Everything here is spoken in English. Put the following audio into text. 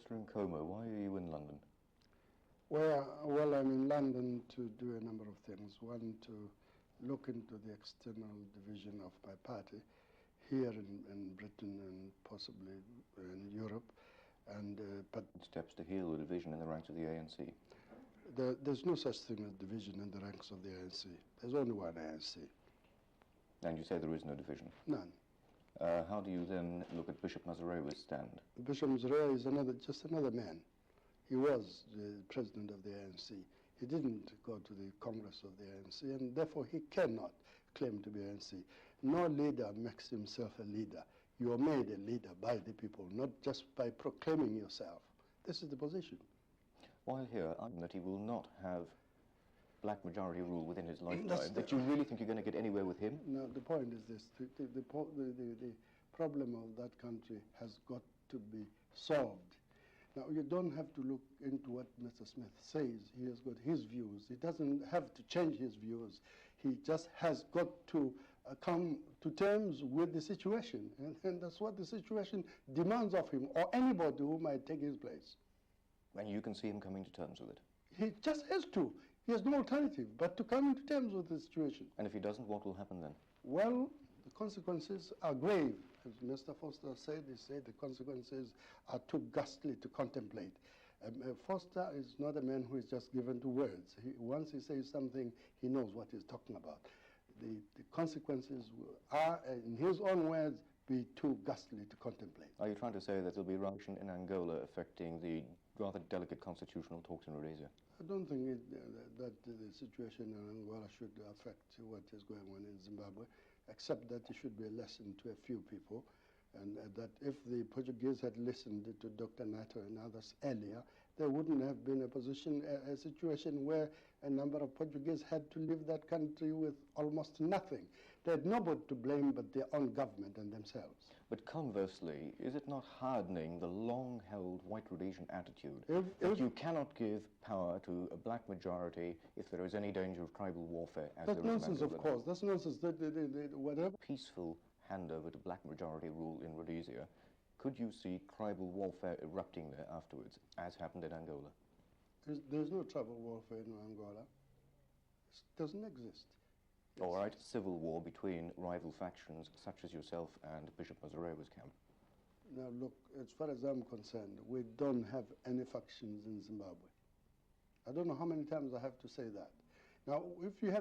Mr. Nkomo, why are you in London? Well, I'm in London to do a number of things. One, to look into the external division of my party here in Britain and possibly in Europe. But Steps to heal the division in the ranks of the ANC. There's no such thing as division in the ranks of the ANC. There's only one ANC. And you say there is no division? None. How do you then look at Bishop Mazorewa's stand? Bishop Mazorewa is just another man. He was the president of the ANC. He didn't go to the Congress of the ANC, and therefore he cannot claim to be ANC. No leader makes himself a leader. You are made a leader by the people, not just by proclaiming yourself. This is the position. While here, I'm that he will not have black majority rule within his lifetime. That you really think you're going to get anywhere with him? No, the point is this. The problem of that country has got to be solved. Now, you don't have to look into what Mr. Smith says. He has got his views. He doesn't have to change his views. He just has got to come to terms with the situation. And that's what the situation demands of him, or anybody who might take his place. And you can see him coming to terms with it? He just has to. He has no alternative but to come to terms with the situation. And if he doesn't, what will happen then? Well, the consequences are grave. As Mr. Foster said, he said the consequences are too ghastly to contemplate. Foster is not a man who is just given to words. Once he says something, he knows what he's talking about. The consequences are, in his own words, be too ghastly to contemplate. Are you trying to say that there'll be reaction in Angola affecting the rather delicate constitutional talks in Rhodesia? I don't think that the situation in Angola should affect what is going on in Zimbabwe, except that it should be a lesson to a few people, and that if the Portuguese had listened to Dr. Nato and others earlier, there wouldn't have been a situation where a number of Portuguese had to leave that country with almost nothing. They had nobody to blame but their own government and themselves. But conversely, is it not hardening the long-held white Rhodesian attitude that you cannot give power to a black majority if there is any danger of tribal warfare? That's nonsense, of course. That's nonsense. Whatever peaceful handover to black majority rule in Rhodesia, could you see tribal warfare erupting there afterwards, as happened in Angola? There's no tribal warfare in Angola. It doesn't exist. All right, civil war between rival factions such as yourself and Bishop Mazorewa's camp. Now look, as far as I'm concerned, we don't have any factions in Zimbabwe. I don't know how many times I have to say that. Now, if you have